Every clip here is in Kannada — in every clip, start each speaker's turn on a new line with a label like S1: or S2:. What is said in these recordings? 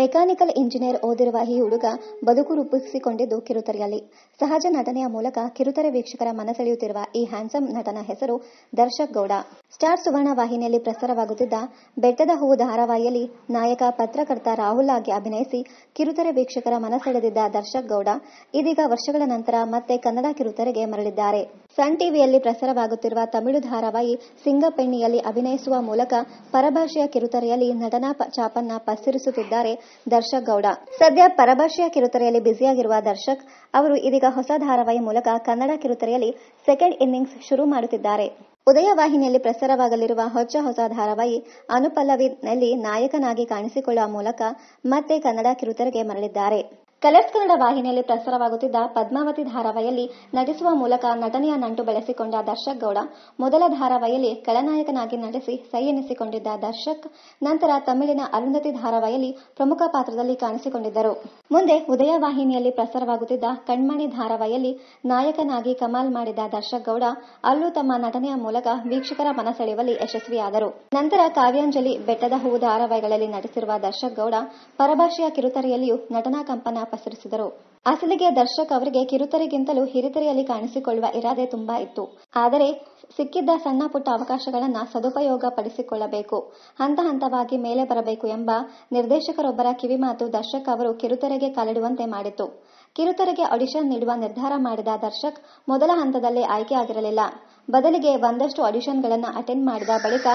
S1: ಮೆಕ್ಯಾನಿಕಲ್ ಇಂಜಿನಿಯರ್ ಓದಿರುವ ಈ ಹುಡುಗ ಬದುಕು ರೂಪಿಸಿಕೊಂಡಿದ್ದು ಕಿರುತೆರೆಯಲ್ಲಿ. ಸಹಜ ನಟನೆಯ ಮೂಲಕ ಕಿರುತೆರೆ ವೀಕ್ಷಕರ ಮನಸೆಳೆಯುತ್ತಿರುವ ಈ ಹ್ಯಾಂಡ್ಸಮ್ ನಟನ ಹೆಸರು ದರ್ಶಕ್ ಗೌಡ. ಸ್ಟಾರ್ ಸುವರ್ಣ ವಾಹಿನಿಯಲ್ಲಿ ಪ್ರಸಾರವಾಗುತ್ತಿದ್ದ ಬೆಟ್ಟದ ಹೂವು ಧಾರಾವಾಹಿಯಲ್ಲಿ ನಾಯಕ ಪತ್ರಕರ್ತ ರಾಹುಲ್ ಆಗಿ ಅಭಿನಯಿಸಿ ಕಿರುತೆರೆ ವೀಕ್ಷಕರ ಮನಸೆಳೆದಿದ್ದ ದರ್ಶಕ್ ಗೌಡ ಇದೀಗ ವರ್ಷಗಳ ನಂತರ ಮತ್ತೆ ಕನ್ನಡ ಕಿರುತೆರೆಗೆ ಮರಳಿದ್ದಾರೆ. ಸನ್ ಟಿವಿಯಲ್ಲಿ ಪ್ರಸಾರವಾಗುತ್ತಿರುವ ತಮಿಳು ಧಾರಾವಾಹಿ ಸಿಂಗಪೆಣ್ಣಿಯಲ್ಲಿ ಅಭಿನಯಿಸುವ ಮೂಲಕ ಪರಭಾಷೆಯ ಕಿರುತೆರೆಯಲ್ಲಿ ನಟನಾ ಛಾಪನ್ನ ಪಸರಿಸುತ್ತಿದ್ದಾರೆ ದರ್ಶಕ್ ಗೌಡ. ಸದ್ಯ ಪರಭಾಷೆಯ ಕಿರುತೆರೆಯಲ್ಲಿ ಬ್ಯುಸಿಯಾಗಿರುವ ದರ್ಶಕ್ ಅವರು ಇದೀಗ ಹೊಸ ಧಾರಾವಾಹಿ ಮೂಲಕ ಕನ್ನಡ ಕಿರುತೆರೆಯಲ್ಲಿ ಸೆಕೆಂಡ್ ಇನ್ನಿಂಗ್ಸ್ ಶುರು ಮಾಡುತ್ತಿದ್ದಾರೆ. ಉದಯ ವಾಹಿನಿಯಲ್ಲಿ ಪ್ರಸಾರವಾಗಲಿರುವ ಹೊಸ ಧಾರಾವಾಹಿ ಅನುಪಲ್ಲವಿನಲ್ಲಿ ನಾಯಕನಾಗಿ ಕಾಣಿಸಿಕೊಳ್ಳುವ ಮೂಲಕ ಮತ್ತೆ ಕನ್ನಡ ಕಿರುತೆರೆಗೆ ಮರಳಿದ್ದಾರೆ. ಕಲರ್ಸ್ ಕನ್ನಡ ವಾಹಿನಿಯಲ್ಲಿ ಪ್ರಸಾರವಾಗುತ್ತಿದ್ದ ಪದ್ಮಾವತಿ ಧಾರಾವಾಹಿಯಲ್ಲಿ ನಟಿಸುವ ಮೂಲಕ ನಟನೆಯ ನಂಟು ಬೆಳೆಸಿಕೊಂಡ ದರ್ಶಕ್ ಗೌಡ ಮೊದಲ ಧಾರಾವಾಹಿಯಲ್ಲಿ ಖಳನಾಯಕನಾಗಿ ನಟಿಸಿ ಸೈ ಎನಿಸಿಕೊಂಡಿದ್ದ ದರ್ಶಕ್ ನಂತರ ತಮಿಳಿನ ಅರುಂಧತಿ ಧಾರಾವಾಹಿಯಲ್ಲಿ ಪ್ರಮುಖ ಪಾತ್ರದಲ್ಲಿ ಕಾಣಿಸಿಕೊಂಡಿದ್ದರು. ಮುಂದೆ ಉದಯ ವಾಹಿನಿಯಲ್ಲಿ ಪ್ರಸಾರವಾಗುತ್ತಿದ್ದ ಕಣ್ಮಣಿ ಧಾರಾವಾಹಿಯಲ್ಲಿ ನಾಯಕನಾಗಿ ಕಮಾಲ್ ಮಾಡಿದ ದರ್ಶಕ್ ಗೌಡ ಅಲ್ಲೂ ತಮ್ಮ ನಟನೆಯ ಮೂಲಕ ವೀಕ್ಷಕರ ಮನಸೆಳೆಯುವಲ್ಲಿ ಯಶಸ್ವಿಯಾದರು. ನಂತರ ಕಾವ್ಯಾಂಜಲಿ, ಬೆಟ್ಟದ ಹೂವು ಧಾರಾವಾಹಿಗಳಲ್ಲಿ ನಟಿಸಿರುವ ದರ್ಶಕ್ ಗೌಡ ಪರಭಾಷೆಯ ಕಿರುತೆರೆಯಲ್ಲಿಯೂ ನಟನಾ ಕಂಪನ ಪಸರಿಸಿದರು. ಅಸಲಿಗೆ ದರ್ಶಕ್ ಅವರಿಗೆ ಕಿರುತೆರೆಗಿಂತಲೂ ಹಿರಿತೆರೆಯಲ್ಲಿ ಕಾಣಿಸಿಕೊಳ್ಳುವ ಇರಾದೆ ತುಂಬಾ ಇತ್ತು. ಆದರೆ ಸಿಕ್ಕಿದ್ದ ಸಣ್ಣ ಪುಟ್ಟ ಅವಕಾಶಗಳನ್ನ ಸದುಪಯೋಗ ಪಡಿಸಿಕೊಳ್ಳಬೇಕು, ಹಂತ ಹಂತವಾಗಿ ಮೇಲೆ ಬರಬೇಕು ಎಂಬ ನಿರ್ದೇಶಕರೊಬ್ಬರ ಕಿವಿಮಾತು ದರ್ಶಕ್ ಅವರು ಕಿರುತೆರೆಗೆ ಕಾಲಿಡುವಂತೆ ಮಾಡಿತ್ತು. ಕಿರುತೆರೆಗೆ ಆಡಿಷನ್ ನೀಡುವ ನಿರ್ಧಾರ ಮಾಡಿದ ದರ್ಶಕ್ ಮೊದಲ ಹಂತದಲ್ಲೇ ಆಯ್ಕೆಯಾಗಿರಲಿಲ್ಲ. ಬದಲಿಗೆ ಒಂದಷ್ಟು ಆಡಿಷನ್ಗಳನ್ನು ಅಟೆಂಡ್ ಮಾಡಿದ ಬಳಿಕ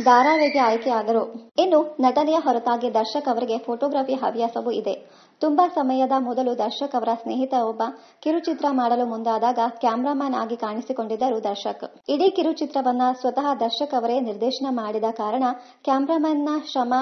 S1: ಧಾರಾವಾಹಿಗೆ ಆಯ್ಕೆಯಾದರು. ಇನ್ನು ನಟನೆಯ ಹೊರತಾಗಿ ದರ್ಶಕ್ ಅವರಿಗೆ ಫೋಟೋಗ್ರಫಿ ಹವ್ಯಾಸವೂ ಇದೆ. ತುಂಬಾ ಸಮಯದ ಮೊದಲು ದರ್ಶಕ್ ಅವರ ಸ್ನೇಹಿತ ಒಬ್ಬ ಕಿರುಚಿತ್ರ ಮಾಡಲು ಮುಂದಾದಾಗ ಕ್ಯಾಮರಾಮನ್ ಆಗಿ ಕಾಣಿಸಿಕೊಂಡಿದ್ದರು ದರ್ಶಕ್. ಇಡೀ ಕಿರುಚಿತ್ರವನ್ನ ಸ್ವತಃ ದರ್ಶಕ್ ಅವರೇ ನಿರ್ದೇಶನ ಮಾಡಿದ ಕಾರಣ ಕ್ಯಾಮರಾಮನ್ನ ಶ್ರಮ,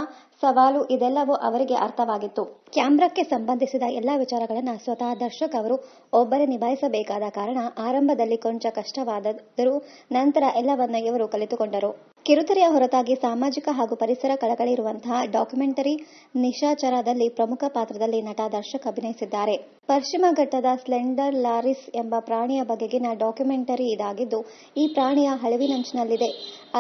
S1: ಸವಾಲು ಇದೆಲ್ಲವೂ ಅವರಿಗೆ ಅರ್ಥವಾಗಿತ್ತು. ಕ್ಯಾಮ್ರಾಕ್ಕೆ ಸಂಬಂಧಿಸಿದ ಎಲ್ಲಾ ವಿಚಾರಗಳನ್ನ ಸ್ವತಃ ದರ್ಶಕ್ ಅವರು ಒಬ್ಬರೇ ನಿಭಾಯಿಸಬೇಕಾದ ಕಾರಣ ಆರಂಭದಲ್ಲಿ ಕೊಂಚ ಕಷ್ಟವಾದರೂ ನಂತರ ಎಲ್ಲವನ್ನ ಇವರು ಕಲಿತುಕೊಂಡರು. ಕಿರುತೆರೆಯ ಹೊರತಾಗಿ ಸಾಮಾಜಿಕ ಹಾಗೂ ಪರಿಸರ ಕಳಕಳಿ ಇರುವಂತಹ ಡಾಕ್ಯುಮೆಂಟರಿ ನಿಶಾಚರದಲ್ಲಿ ಪ್ರಮುಖ ಪಾತ್ರದಲ್ಲಿ ನಟ ದರ್ಶಕ್ ಅಭಿನಯಿಸಿದ್ದಾರೆ. ಪಶ್ಚಿಮ ಘಟ್ಟದ ಸ್ಲೆಂಡರ್ ಲಾರಿಸ್ ಎಂಬ ಪ್ರಾಣಿಯ ಬಗೆಗಿನ ಡಾಕ್ಯುಮೆಂಟರಿ ಇದಾಗಿದ್ದು, ಈ ಪ್ರಾಣಿಯ ಅಳಿವಿನಂಚಿನಲ್ಲಿದೆ.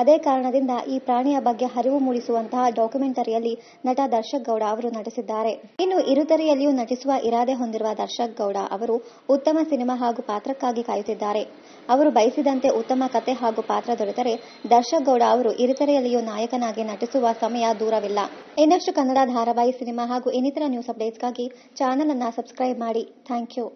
S1: ಅದೇ ಕಾರಣದಿಂದ ಈ ಪ್ರಾಣಿಯ ಬಗ್ಗೆ ಅರಿವು ಮೂಡಿಸುವಂತಹ ಡಾಕ್ಯುಮೆಂಟರಿಯಲ್ಲಿ ನಟ ದರ್ಶಕ್ ಗೌಡ ಅವರು ನಟಿಸಿದ್ದಾರೆ. ಇನ್ನು ಕಿರುತೆರೆಯಲ್ಲಿಯೂ ನಟಿಸುವ ಇರಾದೆ ಹೊಂದಿರುವ ದರ್ಶಕ್ ಗೌಡ ಅವರು ಉತ್ತಮ ಸಿನಿಮಾ ಹಾಗೂ ಪಾತ್ರಕ್ಕಾಗಿ ಕಾಯುತ್ತಿದ್ದಾರೆ. ಅವರು ಬಯಸಿದಂತೆ ಉತ್ತಮ ಕತೆ ಹಾಗೂ ಪಾತ್ರ ದೊರೆತರೆ ದರ್ಶಕ್ ಗೌಡ ಅವರು ಕಿರುತೆರೆಯಲ್ಲಿಯೂ ನಾಯಕನಾಗಿ ನಟಿಸುವ ಸಮಯ ದೂರವಿಲ್ಲ. ಇನ್ನಷ್ಟು ಕನ್ನಡ ಧಾರಾವಾಹಿ, ಸಿನಿಮಾ ಹಾಗೂ ಇನ್ನಿತರ ನ್ಯೂಸ್ ಅಪ್ಡೇಟ್ಸ್ಗಾಗಿ ಚಾನೆಲ್ ಅನ್ನು ಸಬ್ಸ್ಕ್ರೈಬ್ ಮಾಡಿ. Thank you.